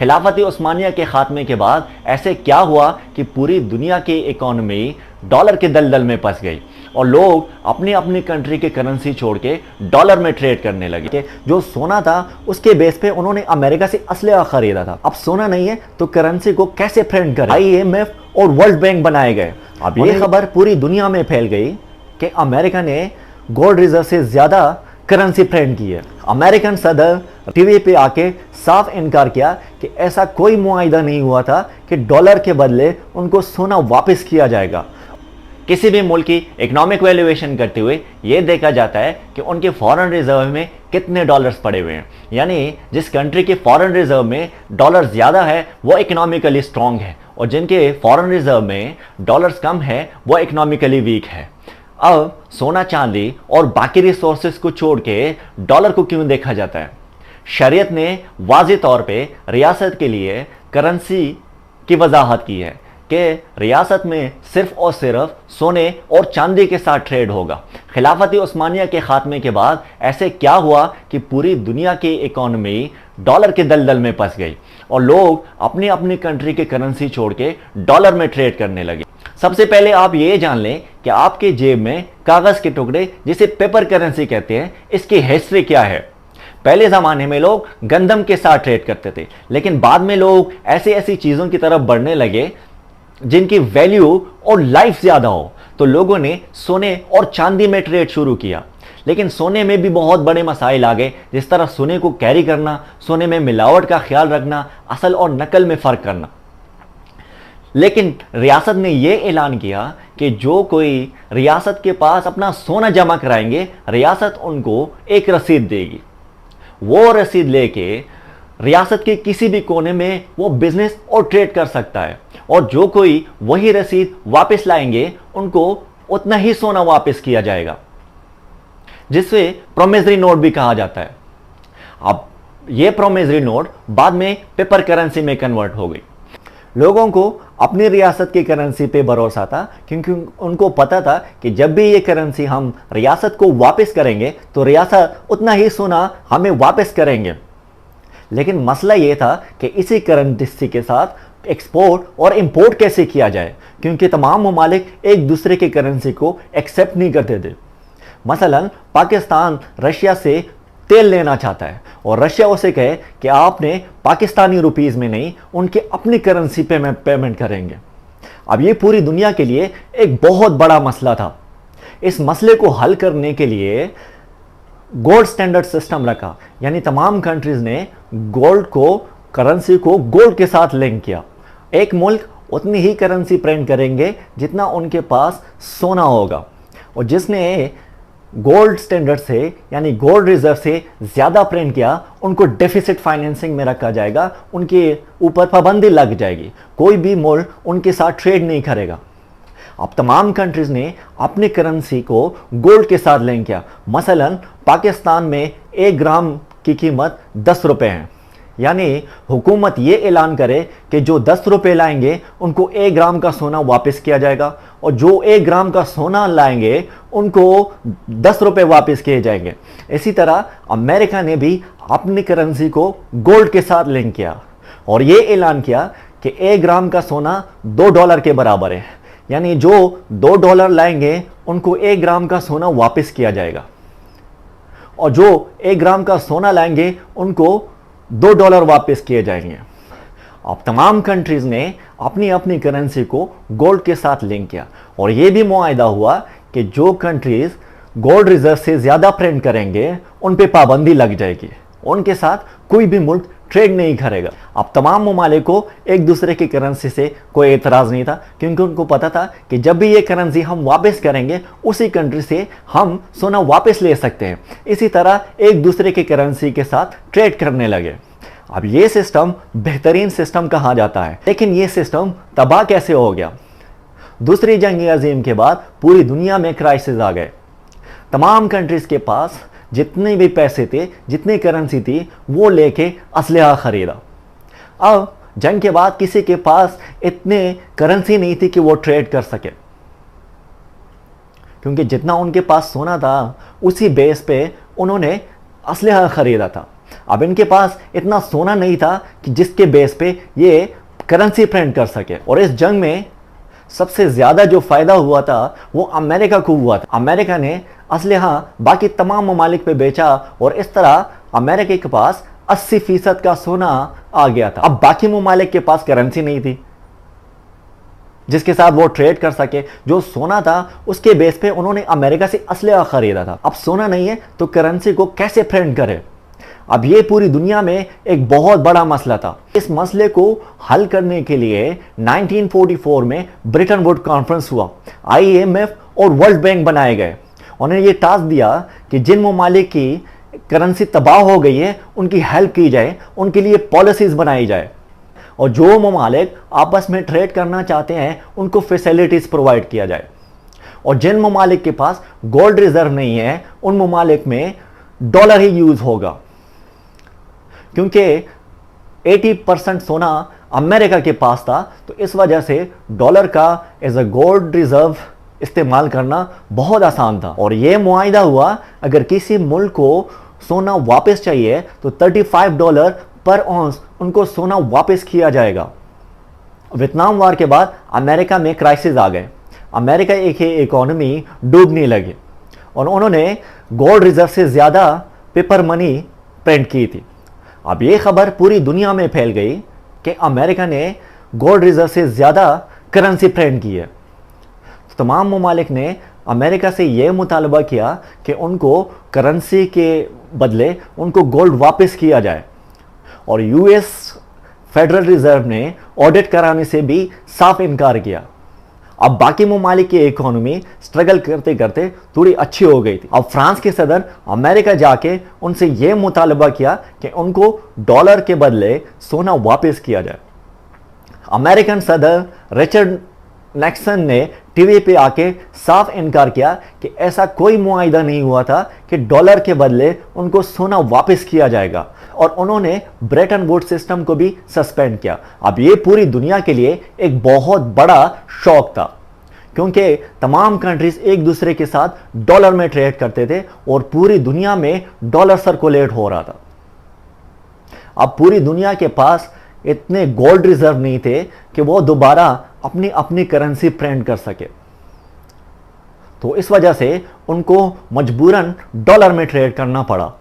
खिलाफत उस्मानिया के खात्मे के बाद ऐसे क्या हुआ कि पूरी दुनिया की इकोनॉमी डॉलर के दलदल में फंस गई और लोग अपनी अपनी कंट्री के करेंसी छोड़ के डॉलर में ट्रेड करने लगे। जो सोना था उसके बेस पे उन्होंने अमेरिका से असलहा खरीदा था। अब सोना नहीं है तो करेंसी को कैसे प्रिंट करें? IMF और वर्ल्ड बैंक बनाए गए। अब ये खबर पूरी दुनिया में फैल गई कि अमेरिका ने गोल्ड रिजर्व से ज्यादा करेंसी प्रिंट की है। अमेरिकन सदर टीवी पे आके साफ इनकार किया कि ऐसा कोई मुआहिदा नहीं हुआ था कि डॉलर के बदले उनको सोना वापस किया जाएगा। किसी भी मुल्क की इकोनॉमिक वैल्यूएशन करते हुए यह देखा जाता है कि उनके फॉरेन रिजर्व में कितने डॉलर्स पड़े हुए हैं। यानी जिस कंट्री के फॉरेन रिजर्व में डॉलर ज्यादा है वो इकोनॉमिकली स्ट्रांग है और जिनके फॉरेन रिजर्व में डॉलर्स कम है वो इकोनॉमिकली वीक है। अब सोना चांदी और बाकी रिसोर्सेज को छोड़ के डॉलर को क्यों देखा जाता है? शरीयत ने वाज़ेह तौर पे रियासत के लिए करेंसी की वजाहत की है कि रियासत में सिर्फ और सिर्फ सोने और चांदी के साथ ट्रेड होगा। खिलाफत उस्मानिया के खात्मे के बाद ऐसे क्या हुआ कि पूरी दुनिया की इकोनॉमी डॉलर के दलदल में फंस गई और लोग अपनी अपनी कंट्री की करेंसी छोड़ के डॉलर में ट्रेड करने लगे। सबसे पहले आप ये जान लें कि आपके जेब में कागज के टुकड़े जिसे पेपर करेंसी कहते हैं इसकी हिस्ट्री क्या है। पहले ज़माने में लोग गंदम के साथ ट्रेड करते थे, लेकिन बाद में लोग ऐसी चीज़ों की तरफ बढ़ने लगे जिनकी वैल्यू और लाइफ ज़्यादा हो, तो लोगों ने सोने और चांदी में ट्रेड शुरू किया। लेकिन सोने में भी बहुत बड़े मसाइल आ गए, जिस तरह सोने को कैरी करना, सोने में मिलावट का ख्याल रखना, असल और नकल में फ़र्क करना। लेकिन रियासत ने यह ऐलान किया कि जो कोई रियासत के पास अपना सोना जमा कराएंगे, रियासत उनको एक रसीद देगी। वो रसीद लेके रियासत के किसी भी कोने में वो बिजनेस और ट्रेड कर सकता है और जो कोई वही रसीद वापस लाएंगे उनको उतना ही सोना वापस किया जाएगा, जिसे प्रोमिसरी नोट भी कहा जाता है। अब ये प्रोमिसरी नोट बाद में पेपर करेंसी में कन्वर्ट हो गई। लोगों को अपनी रियासत की करेंसी पे भरोसा था क्योंकि उनको पता था कि जब भी ये करेंसी हम रियासत को वापस करेंगे तो रियासत उतना ही सोना हमें वापस करेंगे। लेकिन मसला ये था कि इसी करेंसी के साथ एक्सपोर्ट और इंपोर्ट कैसे किया जाए, क्योंकि तमाम ममालिक एक दूसरे की करेंसी को एक्सेप्ट नहीं करते थे। मसलन पाकिस्तान रशिया से तेल लेना चाहता है और रशिया उसे कहे कि आपने पाकिस्तानी रुपीस में नहीं उनके अपनी करेंसी पे पेमेंट करेंगे। अब ये पूरी दुनिया के लिए एक बहुत बड़ा मसला था। इस मसले को हल करने के लिए गोल्ड स्टैंडर्ड सिस्टम रखा, यानी तमाम कंट्रीज ने गोल्ड को करेंसी को गोल्ड के साथ लिंक किया। एक मुल्क उतनी ही करेंसी प्रिंट करेंगे जितना उनके पास सोना होगा और जिसने गोल्ड स्टैंडर्ड से यानी गोल्ड रिजर्व से ज़्यादा प्रिंट किया उनको डेफिसिट फाइनेंसिंग में रखा जाएगा, उनके ऊपर पाबंदी लग जाएगी, कोई भी मुल्क उनके साथ ट्रेड नहीं करेगा। अब तमाम कंट्रीज़ ने अपनी करेंसी को गोल्ड के साथ लिंक किया। मसलन पाकिस्तान में 1 ग्राम की कीमत 10 रुपये है, यानी हुकूमत ये ऐलान करे कि जो 10 रुपये लाएंगे उनको 1 ग्राम का सोना वापस किया जाएगा और जो 1 ग्राम का सोना लाएंगे उनको 10 रुपये वापस किए जाएंगे। इसी तरह अमेरिका ने भी अपनी करेंसी को गोल्ड के साथ लिंक किया और ये ऐलान किया कि 1 ग्राम का सोना $2 के बराबर है, यानी जो $2 लाएंगे उनको 1 ग्राम का सोना वापस किया जाएगा और जो 1 ग्राम का सोना लाएंगे उनको $2 वापस किए जाएंगे। अब तमाम कंट्रीज ने अपनी अपनी करेंसी को गोल्ड के साथ लिंक किया और यह भी मुआहिदा हुआ कि जो कंट्रीज गोल्ड रिजर्व से ज़्यादा प्रिंट करेंगे उन पे पाबंदी लग जाएगी, उनके साथ कोई भी मुल्क ट्रेड नहीं करेगा। अब तमाम ममालिक को एक दूसरे की करेंसी से कोई एतराज़ नहीं था क्योंकि उनको पता था कि जब भी ये करेंसी हम वापस करेंगे उसी कंट्री से हम सोना वापस ले सकते हैं। इसी तरह एक दूसरे की करेंसी के साथ ट्रेड करने लगे। अब ये सिस्टम बेहतरीन सिस्टम कहा जाता है, लेकिन ये सिस्टम तबाह कैसे हो गया? दूसरी जंग अजीम के बाद पूरी दुनिया में क्राइसिस आ गए। तमाम कंट्रीज़ के पास जितने भी पैसे थे, जितनी करेंसी थी, वो लेके असलहा खरीदा। अब जंग के बाद किसी के पास इतने करेंसी नहीं थी कि वो ट्रेड कर सके, क्योंकि जितना उनके पास सोना था उसी बेस पे उन्होंने असलहा खरीदा था। अब इनके पास इतना सोना नहीं था कि जिसके बेस पे ये करेंसी प्रिंट कर सके। और इस जंग में सबसे ज्यादा जो फायदा हुआ था वो अमेरिका को हुआ था। अमेरिका ने असलहा बाकी तमाम ममालिक पे बेचा और इस तरह अमेरिका के पास 80% का सोना आ गया था। अब बाकी ममालिक के पास करेंसी नहीं थी जिसके साथ वो ट्रेड कर सके। जो सोना था उसके बेस पे उन्होंने अमेरिका से असलहा खरीदा था। अब सोना नहीं है तो करेंसी को कैसे प्रिंट करे? अब ये पूरी दुनिया में एक बहुत बड़ा मसला था। इस मसले को हल करने के लिए 1944 में ब्रिटन वुड कॉन्फ्रेंस हुआ। IMF और वर्ल्ड बैंक बनाए गए। उन्हें ये टास्क दिया कि जिन ममालिक की करेंसी तबाह हो गई है उनकी हेल्प की जाए, उनके लिए पॉलिसीज बनाई जाए, और जो ममालिक आपस में ट्रेड करना चाहते हैं उनको फैसिलिटीज प्रोवाइड किया जाए। और जिन ममालिक के पास गोल्ड रिजर्व नहीं है उन ममालिक में डॉलर ही यूज होगा, क्योंकि 80% सोना अमेरिका के पास था। तो इस वजह से डॉलर का एज अ गोल्ड रिजर्व इस्तेमाल करना बहुत आसान था। और यह मुआहिदा हुआ अगर किसी मुल्क को सोना वापस चाहिए तो $35 पर ऑन्स उनको सोना वापस किया जाएगा। वियतनाम वार के बाद अमेरिका में क्राइसिस आ गए। अमेरिका की इकोनॉमी डूबने लगी और उन्होंने गोल्ड रिजर्व से ज़्यादा पेपर मनी प्रिंट की थी। अब ये खबर पूरी दुनिया में फैल गई कि अमेरिका ने गोल्ड रिजर्व से ज़्यादा करेंसी प्रिंट की है। तो तमाम ममालिक ने अमेरिका से यह मुतालबा किया कि उनको करेंसी के बदले उनको गोल्ड वापस किया जाए। और US फेडरल रिजर्व ने ऑडिट कराने से भी साफ इनकार किया। अब बाकी ममालिक की इकोनॉमी स्ट्रगल करते करते थोड़ी अच्छी हो गई थी। अब फ्रांस के सदर अमेरिका जाके उनसे यह मुतालबा किया कि उनको डॉलर के बदले सोना वापस किया जाए। अमेरिकन सदर रिचर्ड निक्सन ने टीवी पे आके साफ इनकार किया कि ऐसा कोई मुआहिदा नहीं हुआ था कि डॉलर के बदले उनको सोना वापस किया जाएगा। और उन्होंने ब्रेटन वुड्स सिस्टम को भी सस्पेंड किया। अब ये पूरी दुनिया के लिए एक बहुत बड़ा शॉक था, क्योंकि तमाम कंट्रीज एक दूसरे के साथ डॉलर में ट्रेड करते थे और पूरी दुनिया में डॉलर सर्कुलेट हो रहा था। अब पूरी दुनिया के पास इतने गोल्ड रिजर्व नहीं थे कि वो दोबारा अपनी अपनी करेंसी प्रिंट कर सके। तो इस वजह से उनको मजबूरन डॉलर में ट्रेड करना पड़ा।